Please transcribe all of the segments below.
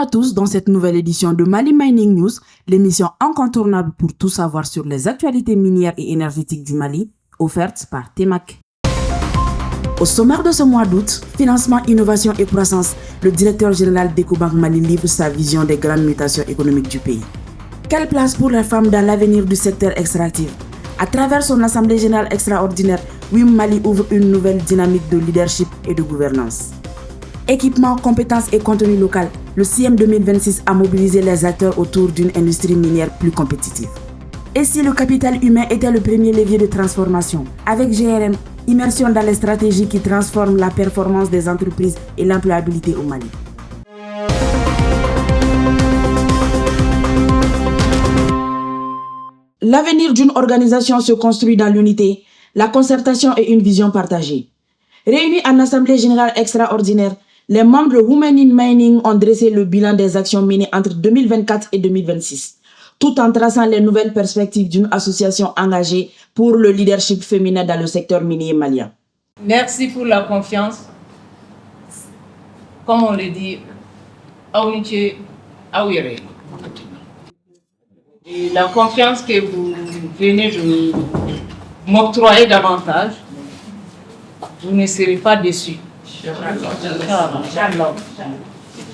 à tous dans cette nouvelle édition de Mali Mining News, l'émission incontournable pour tout savoir sur les actualités minières et énergétiques du Mali, offerte par Temac. Au sommaire de ce mois d'août, financement, innovation et croissance, le directeur général d'Ecobank Mali livre sa vision des grandes mutations économiques du pays. Quelle place pour les femmes dans l'avenir du secteur extractif? À travers son assemblée générale extraordinaire, WIM Mali ouvre une nouvelle dynamique de leadership et de gouvernance. Équipement, compétences et contenu local, le CIEM 2026 a mobilisé les acteurs autour d'une industrie minière plus compétitive. Et si le capital humain était le premier levier de transformation? Avec GRM, immersion dans les stratégies qui transforment la performance des entreprises et l'employabilité au Mali. L'avenir d'une organisation se construit dans l'unité, la concertation et une vision partagée. Réunis en assemblée générale extraordinaire, les membres de Women in Mining ont dressé le bilan des actions menées entre 2024 et 2026, tout en traçant les nouvelles perspectives d'une association engagée pour le leadership féminin dans le secteur minier malien. Merci pour la confiance. Comme on le dit, Aouniche Aouire. Et la confiance que vous venez de m'octroyer davantage, vous ne serez pas déçus.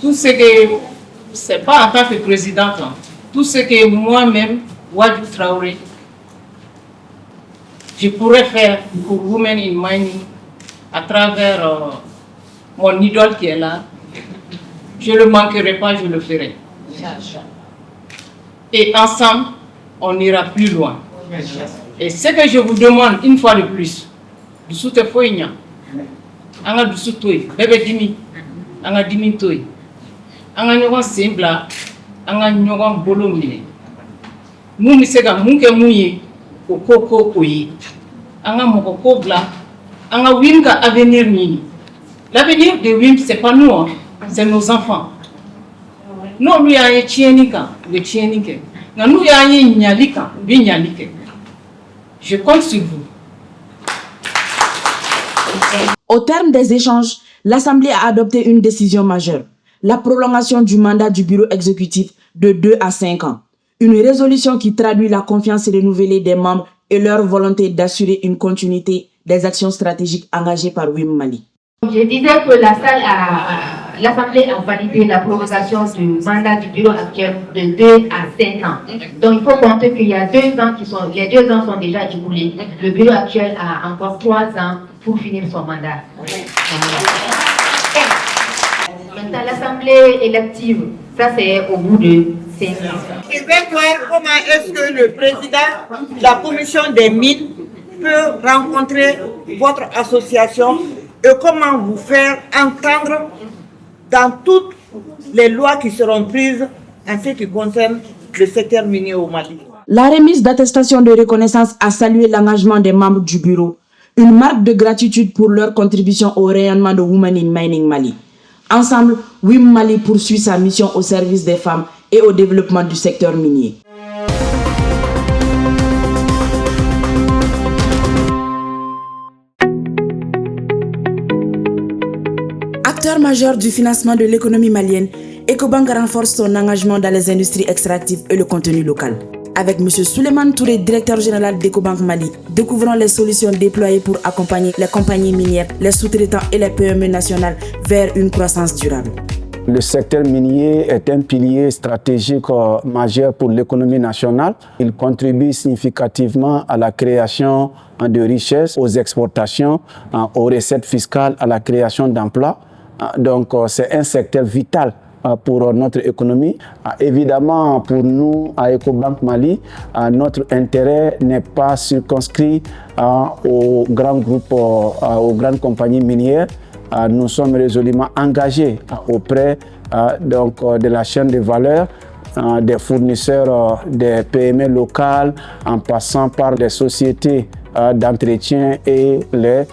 Tout ce que, c'est pas en tant que présidente, tout ce que moi-même, Wadou Traoré, je pourrais faire pour Women in Mining à travers mon idole qui est là, je ne le manquerai pas, je le ferai. Et ensemble, on ira plus loin. Et ce que je vous demande une fois de plus, du soute foigna, anga du soutoi, bébé dimi, anga dimi toi, anga nyogon sembla, anga nyogon bolomine. Mou misega mouke mouye, au koko oye, anga mokoko bla, anga wimka avenir ni. L'avenir de Wim, c'est pas nous, hein, c'est nos enfants. Non, nous y a un tienika, le tienike. Nous y a un nyalika, le nyalike. Je compte sur vous. Au terme des échanges, l'Assemblée a adopté une décision majeure, la prolongation du mandat du bureau exécutif de 2 à 5 ans. Une résolution qui traduit la confiance renouvelée des membres et leur volonté d'assurer une continuité des actions stratégiques engagées par WIM Mali. Je disais que l'Assemblée a validé la prolongation du mandat du bureau actuel de 2 à 5 ans. Donc il faut compter qu'il y a 2 ans les 2 ans sont déjà écoulés. Le bureau actuel a encore 3 ans pour finir son mandat. Maintenant l'Assemblée élective, ça c'est au bout de 5 ans. Je vais voir comment est-ce que le président de la commission des mines peut rencontrer votre association et comment vous faire entendre dans toutes les lois qui seront prises en ce qui concerne le secteur minier au Mali. La remise d'attestation de reconnaissance a salué l'engagement des membres du bureau, une marque de gratitude pour leur contribution au rayonnement de Women in Mining Mali. Ensemble, WIM Mali poursuit sa mission au service des femmes et au développement du secteur minier. Acteur majeur du financement de l'économie malienne, Ecobank renforce son engagement dans les industries extractives et le contenu local. Avec M. Souleymane Touré, directeur général d'Ecobank Mali, découvrons les solutions déployées pour accompagner les compagnies minières, les sous-traitants et les PME nationales vers une croissance durable. Le secteur minier est un pilier stratégique majeur pour l'économie nationale. Il contribue significativement à la création de richesses, aux exportations, aux recettes fiscales, à la création d'emplois. Donc c'est un secteur vital pour notre économie. Évidemment, pour nous, à Ecobank Mali, notre intérêt n'est pas circonscrit aux grands groupes, aux grandes compagnies minières. Nous sommes résolument engagés auprès de la chaîne de valeur, des fournisseurs des PME locales, en passant par des sociétés d'entretien et les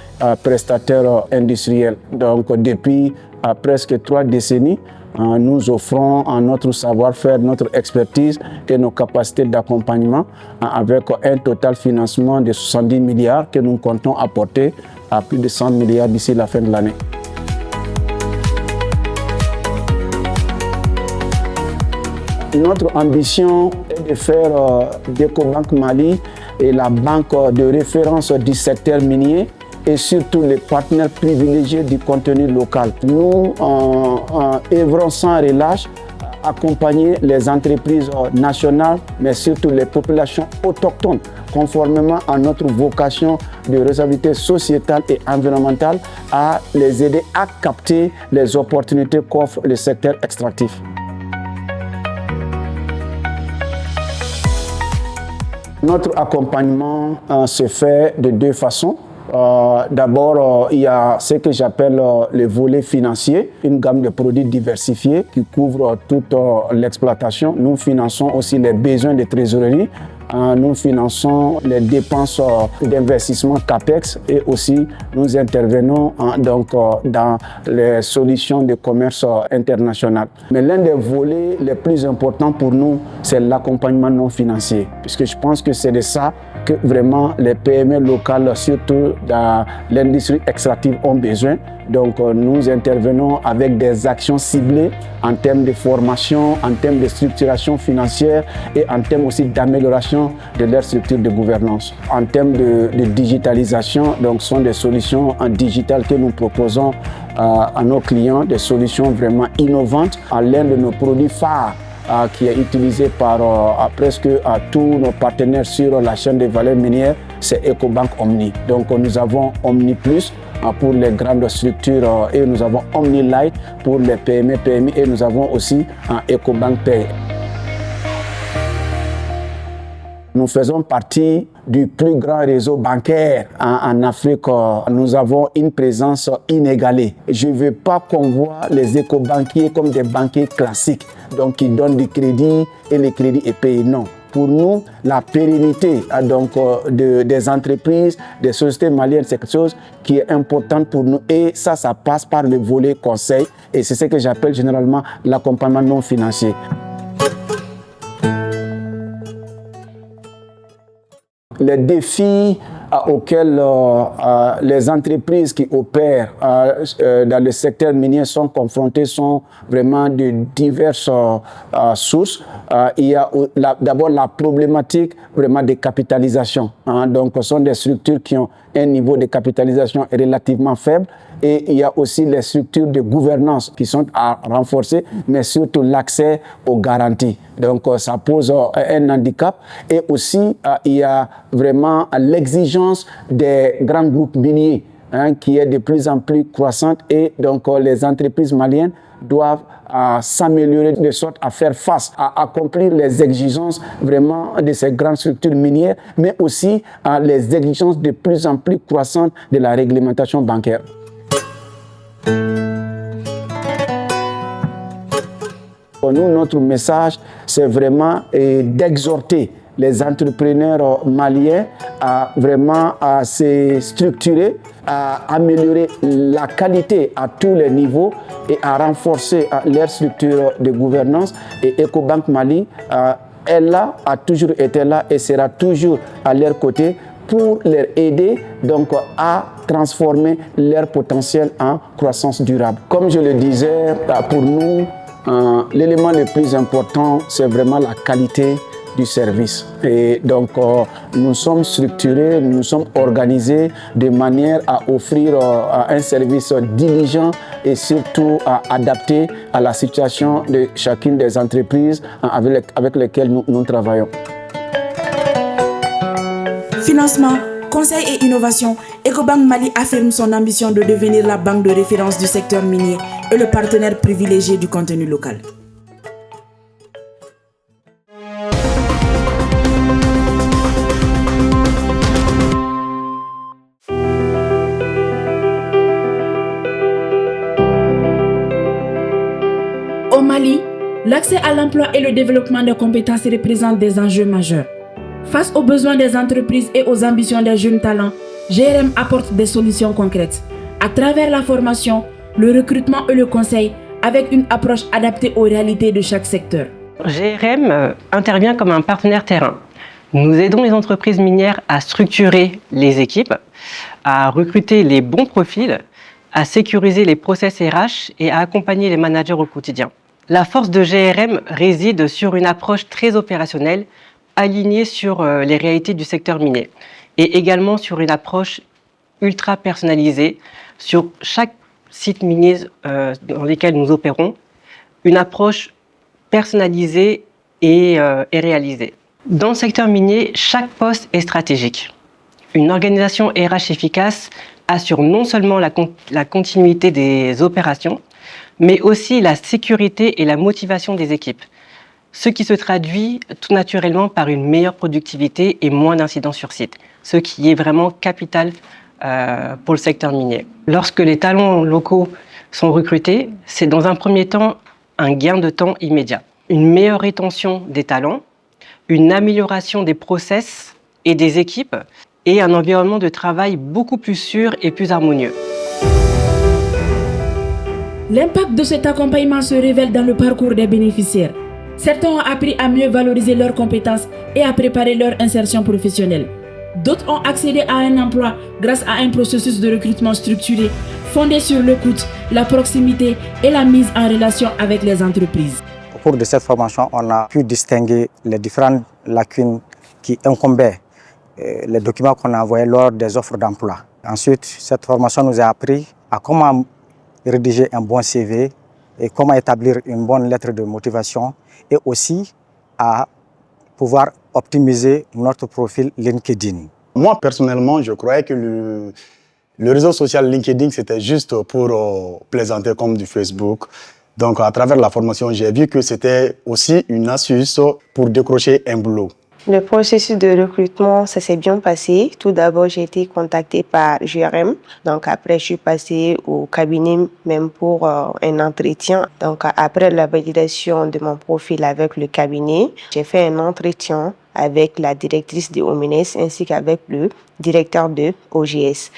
prestataires industriels. Donc depuis presque 3 décennies, nous offrons notre savoir-faire, notre expertise et nos capacités d'accompagnement avec un total financement de 70 milliards que nous comptons apporter à plus de 100 milliards d'ici la fin de l'année. Notre ambition est de faire d'Ecobank Mali et la banque de référence du secteur minier et surtout les partenaires privilégiés du contenu local. Nous œuvrons sans relâche à accompagner les entreprises nationales, mais surtout les populations autochtones, conformément à notre vocation de responsabilité sociétale et environnementale, à les aider à capter les opportunités qu'offre le secteur extractif. Notre accompagnement se fait de deux façons. D'abord, il y a ce que j'appelle le volet financier, une gamme de produits diversifiés qui couvre toute l'exploitation. Nous finançons aussi les besoins de trésorerie. Nous finançons les dépenses d'investissement CAPEX et aussi nous intervenons dans les solutions de commerce international. Mais l'un des volets les plus importants pour nous, c'est l'accompagnement non financier, puisque je pense que c'est de ça que vraiment les PME locales, surtout dans l'industrie extractive, ont besoin. Donc nous intervenons avec des actions ciblées en termes de formation, en termes de structuration financière et en termes aussi d'amélioration de leur structure de gouvernance. En termes de digitalisation, donc ce sont des solutions en digital que nous proposons à nos clients, des solutions vraiment innovantes. L'un de nos produits phares qui est utilisé par presque tous nos partenaires sur la chaîne de valeur minière, c'est Ecobank Omni. Donc nous avons Omni Plus pour les grandes structures et nous avons Omni Light pour les PME, PMI et nous avons aussi Ecobank Pay. Nous faisons partie du plus grand réseau bancaire en Afrique. Nous avons une présence inégalée. Je ne veux pas qu'on voit les éco-banquiers comme des banquiers classiques, donc qui donnent du crédit et le crédit est payé. Non. Pour nous, la pérennité des entreprises, des sociétés maliennes, c'est quelque chose qui est importante pour nous. Et ça passe par le volet conseil. Et c'est ce que j'appelle généralement l'accompagnement non financier. Les défis auxquels les entreprises qui opèrent dans le secteur minier sont confrontées sont vraiment de diverses sources. Il y a d'abord la problématique vraiment de capitalisation. Donc, ce sont des structures qui ont un niveau de capitalisation relativement faible. Et il y a aussi les structures de gouvernance qui sont à renforcer, mais surtout l'accès aux garanties. Donc, ça pose un handicap. Et aussi, il y a vraiment l'exigence des grands groupes miniers qui est de plus en plus croissante. Et donc, les entreprises maliennes doivent s'améliorer de sorte à faire face, à accomplir les exigences vraiment de ces grandes structures minières, mais aussi les exigences de plus en plus croissantes de la réglementation bancaire. Nous, notre message, c'est vraiment d'exhorter les entrepreneurs maliens à vraiment se structurer, à améliorer la qualité à tous les niveaux et à renforcer leur structure de gouvernance. Et Ecobank Mali est là, a toujours été là et sera toujours à leur côté pour leur aider donc à transformer leur potentiel en croissance durable. Comme je le disais, pour nous, l'élément le plus important, c'est vraiment la qualité du service. Et donc, nous sommes structurés, nous sommes organisés de manière à offrir un service diligent et surtout adapté à la situation de chacune des entreprises avec lesquelles nous travaillons. Financement, conseil et innovation, Ecobank Mali affirme son ambition de devenir la banque de référence du secteur minier et le partenaire privilégié du contenu local. Au Mali, l'accès à l'emploi et le développement des compétences représentent des enjeux majeurs. Face aux besoins des entreprises et aux ambitions des jeunes talents, GRM apporte des solutions concrètes à travers la formation, le recrutement et le conseil avec une approche adaptée aux réalités de chaque secteur. GRM intervient comme un partenaire terrain. Nous aidons les entreprises minières à structurer les équipes, à recruter les bons profils, à sécuriser les process RH et à accompagner les managers au quotidien. La force de GRM réside sur une approche très opérationnelle, alignée sur les réalités du secteur minier, et également sur une approche ultra personnalisée sur chaque site minier dans lesquels nous opérons, une approche personnalisée et réalisée. Dans le secteur minier, chaque poste est stratégique. Une organisation RH efficace assure non seulement la continuité des opérations, mais aussi la sécurité et la motivation des équipes, ce qui se traduit tout naturellement par une meilleure productivité et moins d'incidents sur site, ce qui est vraiment capital pour le secteur minier. Lorsque les talents locaux sont recrutés, c'est dans un premier temps un gain de temps immédiat, une meilleure rétention des talents, une amélioration des process et des équipes et un environnement de travail beaucoup plus sûr et plus harmonieux. L'impact de cet accompagnement se révèle dans le parcours des bénéficiaires. Certains ont appris à mieux valoriser leurs compétences et à préparer leur insertion professionnelle. D'autres ont accédé à un emploi grâce à un processus de recrutement structuré, fondé sur l'écoute, la proximité et la mise en relation avec les entreprises. Au cours de cette formation, on a pu distinguer les différentes lacunes qui incombaient les documents qu'on a envoyés lors des offres d'emploi. Ensuite, cette formation nous a appris à comment rédiger un bon CV et comment établir une bonne lettre de motivation et aussi à pouvoir optimiser notre profil LinkedIn. Moi, personnellement, je croyais que le réseau social LinkedIn, c'était juste pour plaisanter comme du Facebook. Donc, à travers la formation, j'ai vu que c'était aussi une astuce pour décrocher un boulot. Le processus de recrutement, ça s'est bien passé. Tout d'abord, j'ai été contactée par GRM. Donc après, je suis passée au cabinet même pour un entretien. Donc après la validation de mon profil avec le cabinet, j'ai fait un entretien avec la directrice de Omines ainsi qu'avec le directeur de OGS.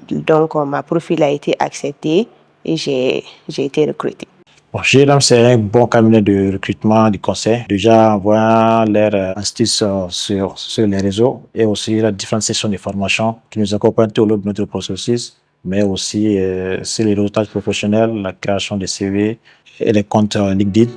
Donc ma profil a été accepté et j'ai été recrutée. Bon, GRM, c'est un bon cabinet de recrutement, de conseil. Déjà, en voyant leurs astuces sur les réseaux et aussi la différentes sessions de formation qui nous accompagnent tout au long de notre processus, mais aussi sur les réseaux professionnels, la création des CV et les comptes LinkedIn.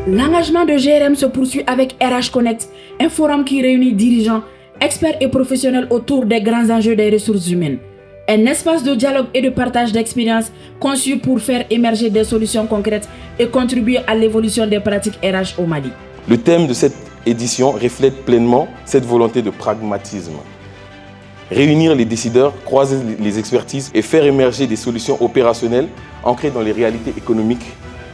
L'engagement de GRM se poursuit avec RH Connect, un forum qui réunit dirigeants, experts et professionnels autour des grands enjeux des ressources humaines. Un espace de dialogue et de partage d'expériences conçu pour faire émerger des solutions concrètes et contribuer à l'évolution des pratiques RH au Mali. Le thème de cette édition reflète pleinement cette volonté de pragmatisme. Réunir les décideurs, croiser les expertises et faire émerger des solutions opérationnelles ancrées dans les réalités économiques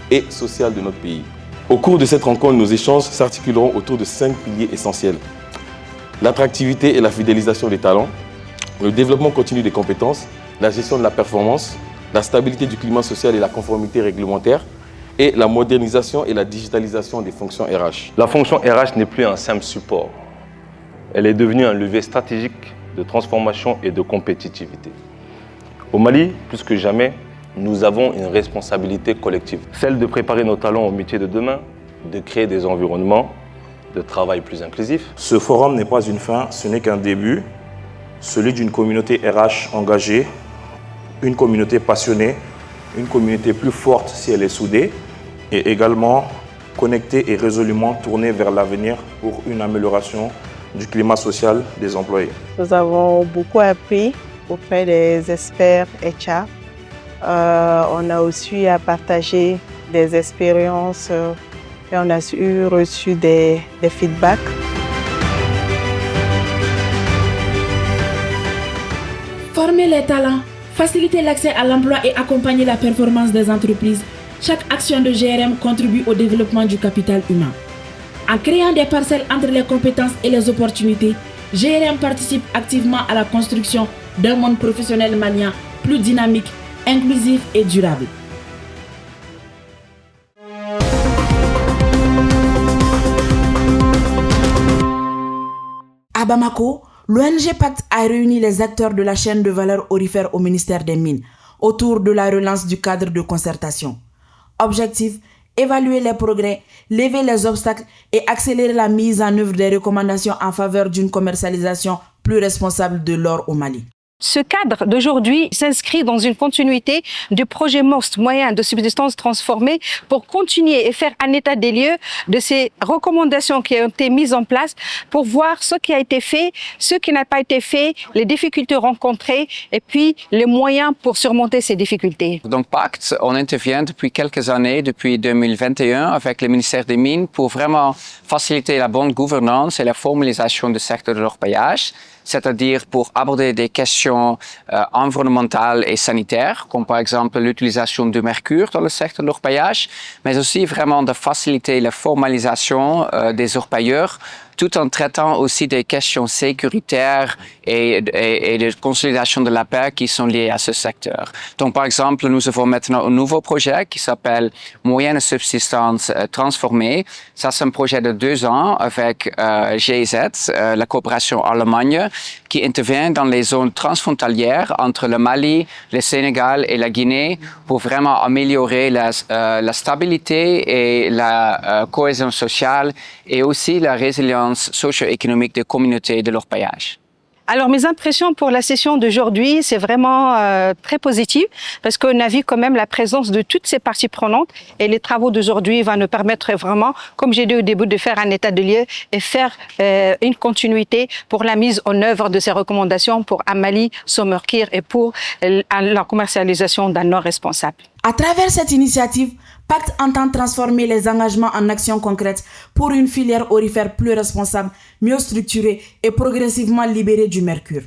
et sociales de notre pays. Au cours de cette rencontre, nos échanges s'articuleront autour de 5 piliers essentiels. L'attractivité et la fidélisation des talents, le développement continu des compétences, la gestion de la performance, la stabilité du climat social et la conformité réglementaire, et la modernisation et la digitalisation des fonctions RH. La fonction RH n'est plus un simple support. Elle est devenue un levier stratégique de transformation et de compétitivité. Au Mali, plus que jamais, nous avons une responsabilité collective, celle de préparer nos talents au métier de demain, de créer des environnements de travail plus inclusifs. Ce forum n'est pas une fin, ce n'est qu'un début, celui d'une communauté RH engagée, une communauté passionnée, une communauté plus forte si elle est soudée, et également connectée et résolument tournée vers l'avenir pour une amélioration du climat social des employés. Nous avons beaucoup appris auprès des experts HR. On a aussi à partager des expériences et on a reçu des feedbacks. Former les talents, faciliter l'accès à l'emploi et accompagner la performance des entreprises, chaque action de GRM contribue au développement du capital humain. En créant des parcelles entre les compétences et les opportunités, GRM participe activement à la construction d'un monde professionnel malien plus dynamique, inclusif et durable. À Bamako, l'ONG Pacte a réuni les acteurs de la chaîne de valeur aurifère au ministère des Mines autour de la relance du cadre de concertation. Objectif, évaluer les progrès, lever les obstacles et accélérer la mise en œuvre des recommandations en faveur d'une commercialisation plus responsable de l'or au Mali. Ce cadre d'aujourd'hui s'inscrit dans une continuité du projet MOST, moyen de subsistance transformée, pour continuer et faire un état des lieux de ces recommandations qui ont été mises en place pour voir ce qui a été fait, ce qui n'a pas été fait, les difficultés rencontrées et puis les moyens pour surmonter ces difficultés. Donc Pacte, on intervient depuis quelques années, depuis 2021, avec le ministère des Mines pour vraiment faciliter la bonne gouvernance et la formalisation du secteur de l'orpaillage, c'est-à-dire pour aborder des questions environnementales et sanitaires, comme par exemple l'utilisation du mercure dans le secteur de l'orpaillage, mais aussi vraiment de faciliter la formalisation des orpailleurs, tout en traitant aussi des questions sécuritaires et de consolidation de la paix qui sont liées à ce secteur. Donc, par exemple, nous avons maintenant un nouveau projet qui s'appelle Moyenne de subsistance transformée. Ça, c'est un projet de 2 ans avec GIZ, la coopération Allemagne, qui intervient dans les zones transfrontalières entre le Mali, le Sénégal et la Guinée pour vraiment améliorer la stabilité et la cohésion sociale et aussi la résilience socio-économique des communautés de l'orpaillage. Alors, mes impressions pour la session d'aujourd'hui, c'est vraiment très positif parce qu'on a vu quand même la présence de toutes ces parties prenantes et les travaux d'aujourd'hui vont nous permettre vraiment, comme j'ai dit au début, de faire un état de lieu et faire une continuité pour la mise en œuvre de ces recommandations pour un Mali Sommerkir et pour la commercialisation d'un Nord responsable. À travers cette initiative, Pacte entend transformer les engagements en actions concrètes pour une filière aurifère plus responsable, mieux structurée et progressivement libérée du mercure.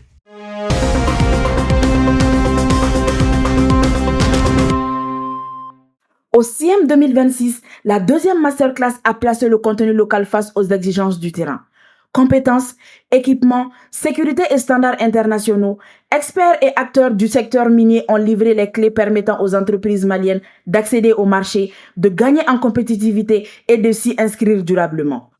Au CIEM 2026, la deuxième masterclass a placé le contenu local face aux exigences du terrain. Compétences, équipements, sécurité et standards internationaux, experts et acteurs du secteur minier ont livré les clés permettant aux entreprises maliennes d'accéder au marché, de gagner en compétitivité et de s'y inscrire durablement.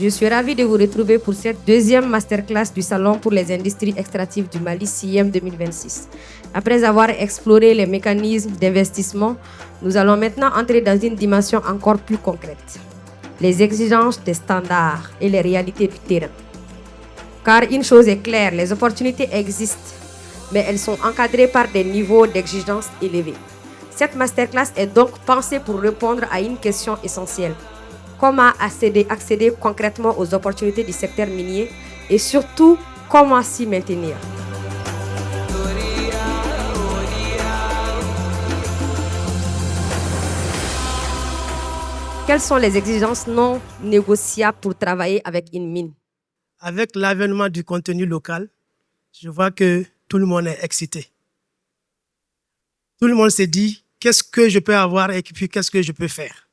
Je suis ravie de vous retrouver pour cette deuxième masterclass du Salon pour les industries extractives du Mali CIEM 2026. Après avoir exploré les mécanismes d'investissement, nous allons maintenant entrer dans une dimension encore plus concrète. Les exigences des standards et les réalités du terrain. Car une chose est claire, les opportunités existent, mais elles sont encadrées par des niveaux d'exigence élevés. Cette masterclass est donc pensée pour répondre à une question essentielle. Comment accéder concrètement aux opportunités du secteur minier et surtout, comment s'y maintenir. Quelles sont les exigences non négociables pour travailler avec une mine? Avec l'avènement du contenu local, je vois que tout le monde est excité. Tout le monde se dit, qu'est-ce que je peux avoir et puis qu'est-ce que je peux faire?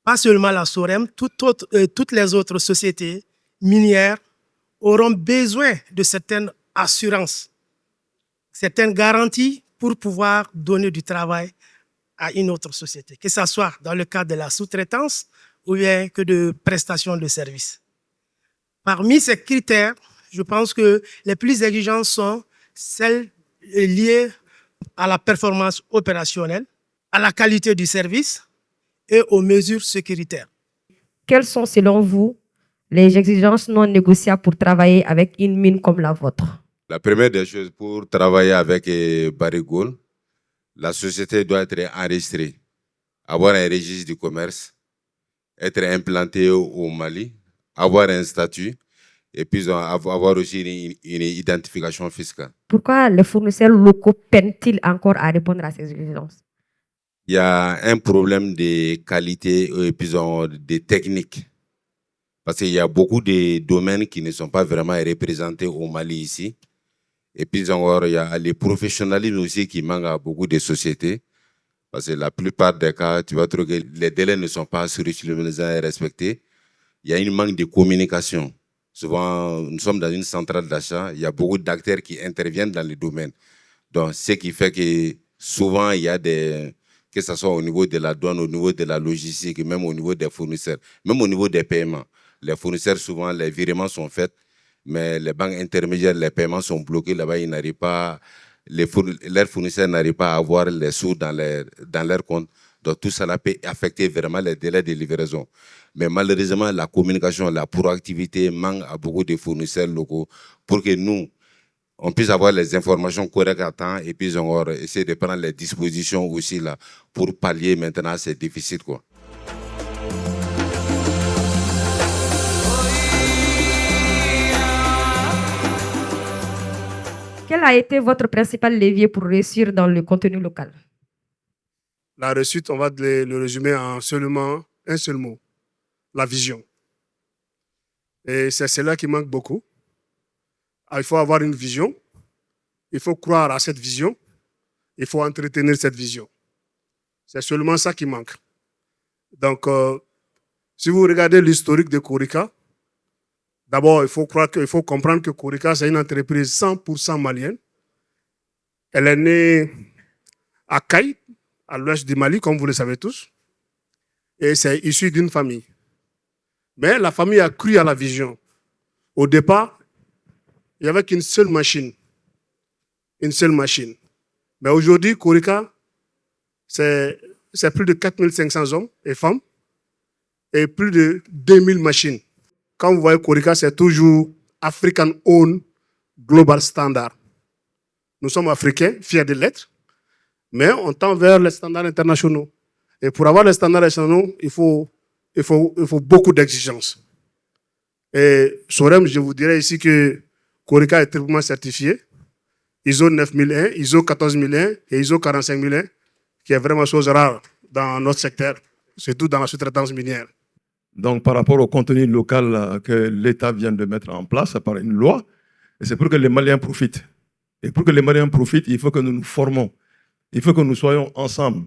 Pas seulement la SOREM, toutes les autres sociétés minières auront besoin de certaines assurances, certaines garanties pour pouvoir donner du travail à une autre société, que ce soit dans le cadre de la sous-traitance ou bien que de prestation de services. Parmi ces critères, je pense que les plus exigeants sont celles liées à la performance opérationnelle, à la qualité du service et aux mesures sécuritaires. Quelles sont, selon vous, les exigences non négociables pour travailler avec une mine comme la vôtre? La première des choses, pour travailler avec Barrick Gold, la société doit être enregistrée, avoir un registre du commerce, être implantée au Mali, avoir un statut et puis avoir aussi une identification fiscale. Pourquoi les fournisseurs locaux peinent-ils encore à répondre à ces exigences? Il y a un problème de qualité et puis de technique. Parce qu'il y a beaucoup de domaines qui ne sont pas vraiment représentés au Mali ici. Et puis encore, il y a les professionnalismes aussi qui manquent à beaucoup de sociétés. Parce que la plupart des cas, tu vas trouver que les délais ne sont pas scrupuleusement respectés. Il y a une manque de communication. Souvent, nous sommes dans une centrale d'achat. Il y a beaucoup d'acteurs qui interviennent dans le domaine. Donc, ce qui fait que souvent, il y a que ce soit au niveau de la douane, au niveau de la logistique, même au niveau des fournisseurs, même au niveau des paiements. Les fournisseurs, souvent, les virements sont faits. Mais les banques intermédiaires, les paiements sont bloqués là-bas, ils n'arrivent pas, leurs fournisseurs n'arrivent pas à avoir les sous dans leur compte. Donc tout ça peut affecter vraiment les délais de livraison. Mais malheureusement, la communication, la proactivité manque à beaucoup de fournisseurs locaux pour que nous, on puisse avoir les informations correctes à temps et puis on va essayer de prendre les dispositions aussi là pour pallier maintenant ces déficits, quoi. Quel a été votre principal levier pour réussir dans le contenu local? La réussite, on va le résumer en seulement un seul mot, la vision. Et c'est cela qui manque beaucoup. Il faut avoir une vision, il faut croire à cette vision, il faut entretenir cette vision. C'est seulement ça qui manque. Donc, si vous regardez l'historique de Corica, d'abord, il faut comprendre que Corica, c'est une entreprise 100% malienne. Elle est née à Caille, à l'ouest du Mali, comme vous le savez tous. Et c'est issu d'une famille. Mais la famille a cru à la vision. Au départ, il n'y avait qu'une seule machine. Une seule machine. Mais aujourd'hui, Corica, c'est plus de 4500 hommes et femmes et plus de 2000 machines. Quand vous voyez Corica, c'est toujours African Owned Global Standard. Nous sommes africains, fiers de l'être, mais on tend vers les standards internationaux. Et pour avoir les standards internationaux, il faut beaucoup d'exigences. Et Sorem, je vous dirais ici que Corica est triplement certifié. ISO 9001, ISO 14001 et ISO 45001, qui est vraiment chose rare dans notre secteur, surtout dans la sous-traitance minière. Donc, par rapport au contenu local que l'État vient de mettre en place par une loi, c'est pour que les Maliens profitent. Et pour que les Maliens profitent, il faut que nous nous formons. Il faut que nous soyons ensemble.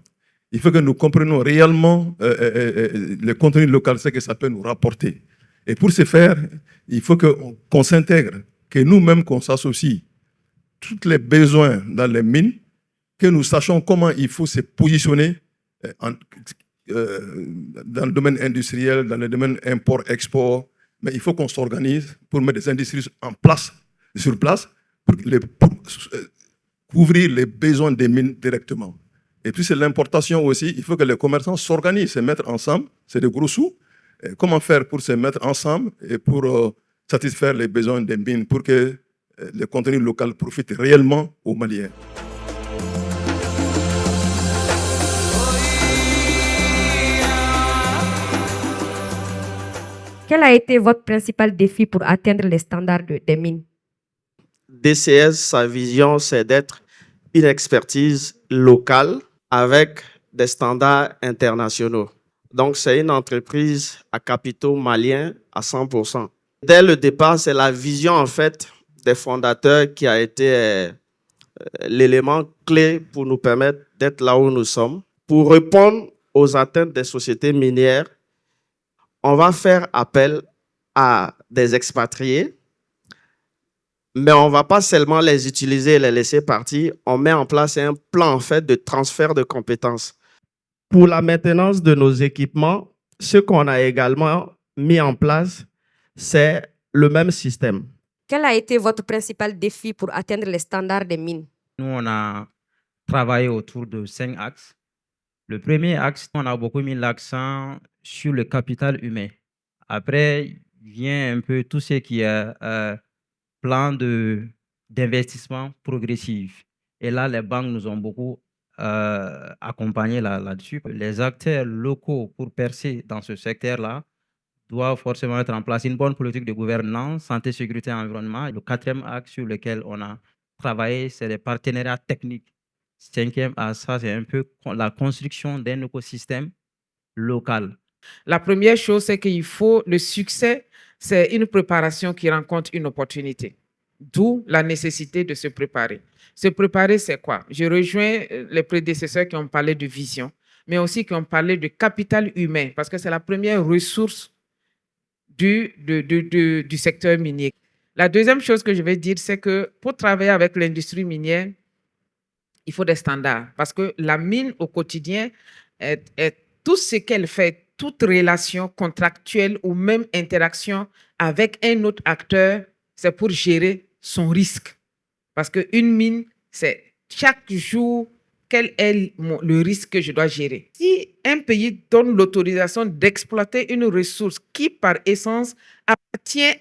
Il faut que nous comprenions réellement le contenu local, ce que ça peut nous rapporter. Et pour ce faire, il faut qu'on s'intègre, que nous-mêmes, qu'on s'associe. Tous les besoins dans les mines, que nous sachions comment il faut se positionner dans le domaine industriel, dans le domaine import-export. Mais il faut qu'on s'organise pour mettre des industries sur place, pour couvrir les besoins des mines directement. Et puis c'est l'importation aussi, il faut que les commerçants s'organisent, se mettre ensemble, c'est de gros sous. Et comment faire pour se mettre ensemble et pour satisfaire les besoins des mines, pour que le contenu local profite réellement aux Maliens. Quel a été votre principal défi pour atteindre les standards des mines? DCS, sa vision, c'est d'être une expertise locale avec des standards internationaux. Donc, c'est une entreprise à capitaux maliens à 100%. Dès le départ, c'est la vision, en fait, des fondateurs qui a été l'élément clé pour nous permettre d'être là où nous sommes. Pour répondre aux attentes des sociétés minières, on va faire appel à des expatriés, mais on ne va pas seulement les utiliser et les laisser partir. On met en place un plan en fait, de transfert de compétences. Pour la maintenance de nos équipements, ce qu'on a également mis en place, c'est le même système. Quel a été votre principal défi pour atteindre les standards des mines? Nous, on a travaillé autour de 5 axes. Le premier axe, on a beaucoup mis l'accent sur le capital humain. Après, vient un peu tout ce qui est plan d'investissement progressif. Et là, les banques nous ont beaucoup accompagnés là-dessus. Les acteurs locaux, pour percer dans ce secteur-là, doivent forcément mettre en place une bonne politique de gouvernance, santé, sécurité, environnement. Le quatrième axe sur lequel on a travaillé, c'est les partenariats techniques. Cinquième axe, ça, c'est un peu la construction d'un écosystème local. La première chose, c'est qu'il faut le succès, c'est une préparation qui rencontre une opportunité. D'où la nécessité de se préparer. Se préparer, c'est quoi? Je rejoins les prédécesseurs qui ont parlé de vision, mais aussi qui ont parlé de capital humain, parce que c'est la première ressource du secteur minier. La deuxième chose que je vais dire, c'est que pour travailler avec l'industrie minière, il faut des standards, parce que la mine au quotidien est tout ce qu'elle fait, toute relation contractuelle ou même interaction avec un autre acteur, c'est pour gérer son risque. Parce qu'une mine, c'est chaque jour, quel est le risque que je dois gérer. Si un pays donne l'autorisation d'exploiter une ressource qui, par essence, appartient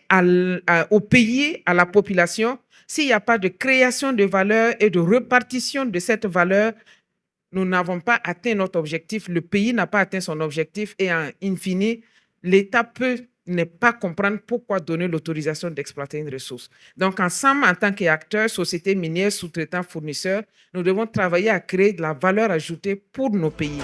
au pays, à la population, s'il n'y a pas de création de valeur et de répartition de cette valeur, nous n'avons pas atteint notre objectif, le pays n'a pas atteint son objectif et en fine, l'État peut ne pas comprendre pourquoi donner l'autorisation d'exploiter une ressource. Donc, ensemble, en tant qu'acteurs, sociétés minières, sous-traitants, fournisseurs, nous devons travailler à créer de la valeur ajoutée pour nos pays.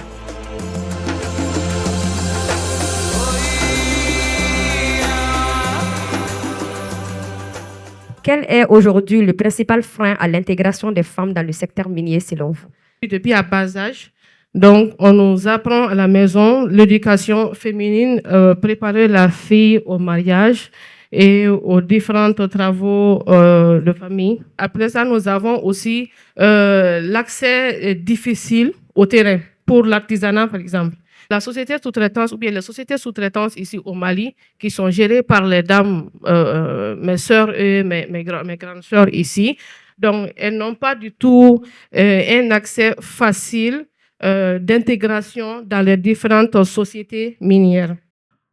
Quel est aujourd'hui le principal frein à l'intégration des femmes dans le secteur minier selon vous? Depuis à bas âge, donc on nous apprend à la maison l'éducation féminine, préparer la fille au mariage et aux différents travaux de famille. Après ça, nous avons aussi l'accès difficile au terrain pour l'artisanat, par exemple. La société sous-traitance ou bien les sociétés sous-traitance ici au Mali qui sont gérées par les dames, mes sœurs et mes grandes sœurs ici. Donc, elles n'ont pas du tout un accès facile d'intégration dans les différentes sociétés minières.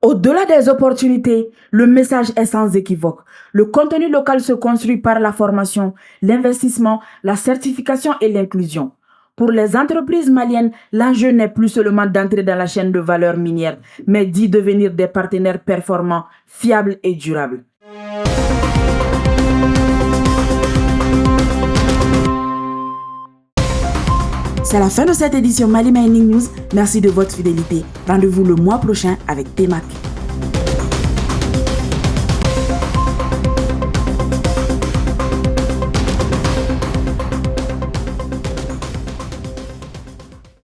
Au-delà des opportunités, le message est sans équivoque. Le contenu local se construit par la formation, l'investissement, la certification et l'inclusion. Pour les entreprises maliennes, l'enjeu n'est plus seulement d'entrer dans la chaîne de valeur minière, mais d'y devenir des partenaires performants, fiables et durables. C'est la fin de cette édition Mali Mining News. Merci de votre fidélité. Rendez-vous le mois prochain avec TMAC.